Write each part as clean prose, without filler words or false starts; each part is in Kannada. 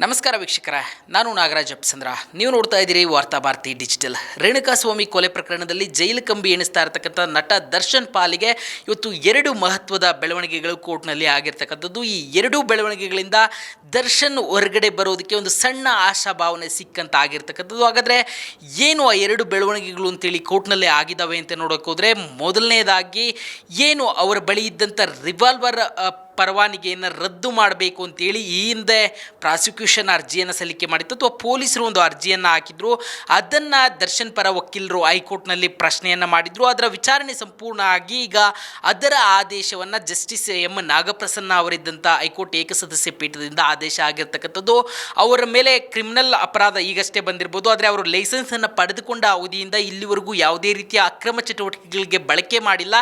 ನಮಸ್ಕಾರ ವೀಕ್ಷಕರ, ನಾನು ನಾಗರಾಜ್ ಅಪ್ಸಂದ್ರ. ನೀವು ನೋಡ್ತಾ ಇದ್ದೀರಿ ವಾರ್ತಾ ಭಾರತಿ ಡಿಜಿಟಲ್. ರೇಣುಕಾಸ್ವಾಮಿ ಕೊಲೆ ಪ್ರಕರಣದಲ್ಲಿ ಜೈಲು ಕಂಬಿ ಎಣಿಸ್ತಾ ಇರತಕ್ಕಂಥ ನಟ ದರ್ಶನ್ ಪಾಲಿಗೆ ಇವತ್ತು ಎರಡು ಮಹತ್ವದ ಬೆಳವಣಿಗೆಗಳು ಕೋರ್ಟ್ನಲ್ಲಿ ಆಗಿರ್ತಕ್ಕಂಥದ್ದು. ಈ ಎರಡೂ ಬೆಳವಣಿಗೆಗಳಿಂದ ದರ್ಶನ್ ಹೊರಗಡೆ ಬರೋದಕ್ಕೆ ಒಂದು ಸಣ್ಣ ಆಶಾಭಾವನೆ ಸಿಕ್ಕಂತ ಆಗಿರ್ತಕ್ಕಂಥದ್ದು. ಹಾಗಾದರೆ ಏನು ಆ ಎರಡು ಬೆಳವಣಿಗೆಗಳು ಅಂತೇಳಿ ಕೋರ್ಟ್ನಲ್ಲಿ ಆಗಿದ್ದಾವೆ ಅಂತ ನೋಡೋಕೆ ಹೋದರೆ, ಮೊದಲನೇದಾಗಿ ಏನು ಅವರ ಬಳಿ ಇದ್ದಂಥ ರಿವಾಲ್ವರ್ ಪರವಾನಗಿಯನ್ನು ರದ್ದು ಮಾಡಬೇಕು ಅಂತೇಳಿ ಈ ಹಿಂದೆ ಪ್ರಾಸಿಕ್ಯೂಷನ್ ಅರ್ಜಿಯನ್ನು ಸಲ್ಲಿಕೆ ಮಾಡಿತ್ತು, ಅಥವಾ ಪೊಲೀಸರು ಒಂದು ಅರ್ಜಿಯನ್ನು ಹಾಕಿದ್ರು. ಅದನ್ನು ದರ್ಶನ್ ಪರ ವಕೀಲರು ಹೈಕೋರ್ಟ್ನಲ್ಲಿ ಪ್ರಶ್ನೆಯನ್ನು ಮಾಡಿದರು. ಅದರ ವಿಚಾರಣೆ ಸಂಪೂರ್ಣ ಆಗಿ ಈಗ ಅದರ ಆದೇಶವನ್ನು ಜಸ್ಟಿಸ್ ಎಂ ನಾಗಪ್ರಸನ್ನ ಅವರಿದ್ದಂಥ ಹೈಕೋರ್ಟ್ ಏಕಸದಸ್ಯ ಪೀಠದಿಂದ ಆದೇಶ ಆಗಿರ್ತಕ್ಕಂಥದ್ದು. ಅವರ ಮೇಲೆ ಕ್ರಿಮಿನಲ್ ಅಪರಾಧ ಈಗಷ್ಟೇ ಬಂದಿರ್ಬೋದು, ಆದರೆ ಅವರು ಲೈಸೆನ್ಸನ್ನು ಪಡೆದುಕೊಂಡ ಅವಧಿಯಿಂದ ಇಲ್ಲಿವರೆಗೂ ಯಾವುದೇ ರೀತಿಯ ಅಕ್ರಮ ಚಟುವಟಿಕೆಗಳಿಗೆ ಬಳಕೆ ಮಾಡಿಲ್ಲ.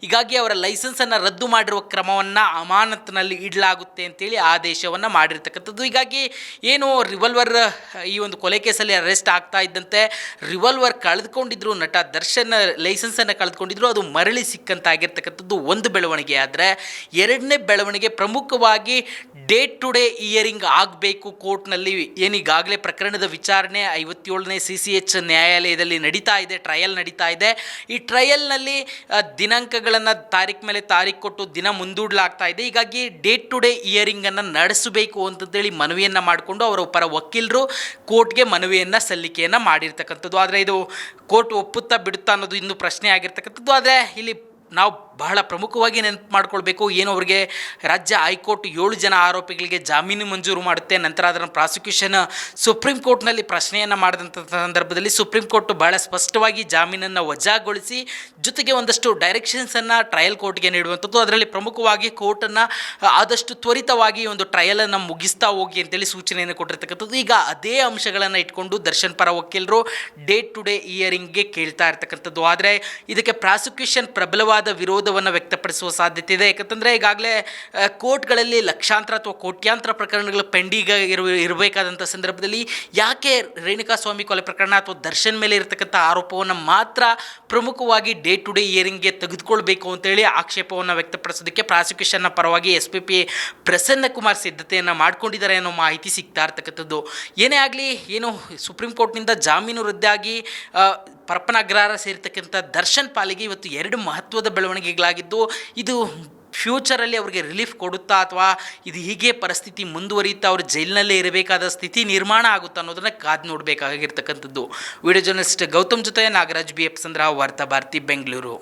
ಹೀಗಾಗಿ ಅವರ ಲೈಸೆನ್ಸನ್ನು ರದ್ದು ಮಾಡಿರುವ ಕ್ರಮವನ್ನು ಅಮಾನತಿನಲ್ಲಿ ಇಡಲಾಗುತ್ತೆ ಅಂತೇಳಿ ಆದೇಶವನ್ನು ಮಾಡಿರ್ತಕ್ಕಂಥದ್ದು. ಹೀಗಾಗಿ ಏನು ರಿವಾಲ್ವರ್ ಈ ಒಂದು ಕೊಲೆ ಕೇಸಲ್ಲಿ ಅರೆಸ್ಟ್ ಆಗ್ತಾ ಇದ್ದಂತೆ ರಿವಾಲ್ವರ್ ಕಳೆದುಕೊಂಡಿದ್ರು ನಟ ದರ್ಶನ್, ಲೈಸೆನ್ಸನ್ನು ಕಳೆದುಕೊಂಡಿದ್ರು, ಅದು ಮರಳಿ ಸಿಕ್ಕಂತಾಗಿರ್ತಕ್ಕಂಥದ್ದು ಒಂದು ಬೆಳವಣಿಗೆ. ಆದರೆ ಎರಡನೇ ಬೆಳವಣಿಗೆ ಪ್ರಮುಖವಾಗಿ ಡೇ ಟು ಡೇ ಹಿಯರಿಂಗ್ ಆಗಬೇಕು ಕೋರ್ಟ್ನಲ್ಲಿ. ಏನೀಗಾಗಲೇ ಪ್ರಕರಣದ ವಿಚಾರಣೆ 57ನೇ CCH ನ್ಯಾಯಾಲಯದಲ್ಲಿ ನಡೀತಾ ಇದೆ, ಟ್ರಯಲ್ ನಡೀತಾ ಇದೆ. ಈ ಟ್ರಯಲ್ನಲ್ಲಿ ದಿನಾಂಕಗಳನ್ನು ತಾರೀಕು ಮೇಲೆ ತಾರೀಕು ಕೊಟ್ಟು ದಿನ ಮುಂದೂಡಲಾಗ್ತಾ ಇದೆ. ಹೀಗಾಗಿ ಡೇ ಟು ಡೇ ಹಿಯರಿಂಗನ್ನು ನಡೆಸಬೇಕು ಅಂತಂತೇಳಿ ಮನವಿಯನ್ನು ಮಾಡಿಕೊಂಡು ಅವರ ಪರ ವಕೀಲರು ಕೋರ್ಟ್ಗೆ ಮನವಿಯನ್ನು ಸಲ್ಲಿಕೆಯನ್ನು ಮಾಡಿರ್ತಕ್ಕಂಥದ್ದು. ಆದರೆ ಇದು ಕೋರ್ಟ್ ಒಪ್ಪುತ್ತಾ ಬಿಡುತ್ತಾ ಅನ್ನೋದು ಇನ್ನೂ ಪ್ರಶ್ನೆ ಆಗಿರ್ತಕ್ಕಂಥದ್ದು. ಆದರೆ ಇಲ್ಲಿ ನಾವು ಬಹಳ ಪ್ರಮುಖವಾಗಿ ನೆನಪು ಮಾಡ್ಕೊಳ್ಬೇಕು, ಏನು ಅವರಿಗೆ ರಾಜ್ಯ ಹೈಕೋರ್ಟ್ 7 ಜನ ಆರೋಪಿಗಳಿಗೆ ಜಾಮೀನು ಮಂಜೂರು ಮಾಡುತ್ತೆ. ನಂತರ ಅದನ್ನು ಪ್ರಾಸಿಕ್ಯೂಷನ್ ಸುಪ್ರೀಂ ಕೋರ್ಟ್ನಲ್ಲಿ ಪ್ರಶ್ನೆಯನ್ನು ಮಾಡಿದಂಥ ಸಂದರ್ಭದಲ್ಲಿ ಸುಪ್ರೀಂ ಕೋರ್ಟ್ ಬಹಳ ಸ್ಪಷ್ಟವಾಗಿ ಜಾಮೀನನ್ನು ವಜಾಗೊಳಿಸಿ ಜೊತೆಗೆ ಒಂದಷ್ಟು ಡೈರೆಕ್ಷನ್ಸನ್ನು ಟ್ರಯಲ್ ಕೋರ್ಟ್ಗೆ ನೀಡುವಂಥದ್ದು. ಅದರಲ್ಲಿ ಪ್ರಮುಖವಾಗಿ ಕೋರ್ಟನ್ನು ಆದಷ್ಟು ತ್ವರಿತವಾಗಿ ಒಂದು ಟ್ರಯಲನ್ನು ಮುಗಿಸ್ತಾ ಹೋಗಿ ಅಂತೇಳಿ ಸೂಚನೆಯನ್ನು ಕೊಟ್ಟಿರ್ತಕ್ಕಂಥದ್ದು. ಈಗ ಅದೇ ಅಂಶಗಳನ್ನು ಇಟ್ಕೊಂಡು ದರ್ಶನ್ ಪರ ವಕೀಲರು ಡೇ ಟು ಡೇ ಹಿಯರಿಂಗ್ಗೆ ಕೇಳ್ತಾ ಇರ್ತಕ್ಕಂಥದ್ದು. ಆದರೆ ಇದಕ್ಕೆ ಪ್ರಾಸಿಕ್ಯೂಷನ್ ಪ್ರಬಲವಾದ ವಿರೋಧವನ್ನು ವ್ಯಕ್ತಪಡಿಸುವ ಸಾಧ್ಯತೆ ಇದೆ. ಯಾಕಂತಂದರೆ ಈಗಾಗಲೇ ಕೋರ್ಟ್ಗಳಲ್ಲಿ ಲಕ್ಷಾಂತರ ಅಥವಾ ಕೋಟ್ಯಾಂತರ ಪ್ರಕರಣಗಳು ಪೆಂಡಿಂಗ್ ಇರಬೇಕಾದಂಥ ಸಂದರ್ಭದಲ್ಲಿ ಯಾಕೆ ರೇಣುಕಾಸ್ವಾಮಿ ಕೊಲೆ ಪ್ರಕರಣ ಅಥವಾ ದರ್ಶನ್ ಮೇಲೆ ಇರತಕ್ಕಂಥ ಆರೋಪವನ್ನು ಮಾತ್ರ ಪ್ರಮುಖವಾಗಿ ಡೇ ಟು ಡೇ ಹಿಯರಿಂಗ್ಗೆ ತೆಗೆದುಕೊಳ್ಬೇಕು ಅಂತೇಳಿ ಆಕ್ಷೇಪವನ್ನು ವ್ಯಕ್ತಪಡಿಸೋದಕ್ಕೆ ಪ್ರಾಸಿಕ್ಯೂಷನ್ನ ಪರವಾಗಿ SP ಪ್ರಸನ್ನ ಕುಮಾರ್ ಸಿದ್ಧತೆಯನ್ನು ಮಾಡ್ಕೊಂಡಿದ್ದಾರೆ ಅನ್ನೋ ಮಾಹಿತಿ ಸಿಗ್ತಾ ಇರ್ತಕ್ಕಂಥದ್ದು. ಏನೇ ಆಗಲಿ, ಏನು ಸುಪ್ರೀಂ ಕೋರ್ಟ್ನಿಂದ ಜಾಮೀನು ರದ್ದಾಗಿ ಪರಪ್ಪನ ಅಗ್ರಹಾರ ಸೇರಿರ್ತಕ್ಕಂಥ ದರ್ಶನ್ ಪಾಲಿಗೆ ಇವತ್ತು ಎರಡು ಮಹತ್ವದ ಬೆಳವಣಿಗೆಗಳಾಗಿದ್ದು, ಇದು ಫ್ಯೂಚರಲ್ಲಿ ಅವ್ರಿಗೆ ರಿಲೀಫ್ ಕೊಡುತ್ತಾ ಅಥವಾ ಇದು ಹೀಗೆ ಪರಿಸ್ಥಿತಿ ಮುಂದುವರಿಯುತ್ತಾ ಅವರು ಜೈಲಿನಲ್ಲೇ ಇರಬೇಕಾದ ಸ್ಥಿತಿ ನಿರ್ಮಾಣ ಆಗುತ್ತಾ ಅನ್ನೋದನ್ನು ಕಾದು ನೋಡಬೇಕಾಗಿರ್ತಕ್ಕಂಥದ್ದು. ವಿಡಿಯೋ ಜರ್ನಲಿಸ್ಟ್ ಗೌತಮ್ ಜೊತೆ ನಾಗರಾಜ್ BF ಸಂದ್ರ, ವಾರ್ತಾ ಭಾರತಿ, ಬೆಂಗಳೂರು.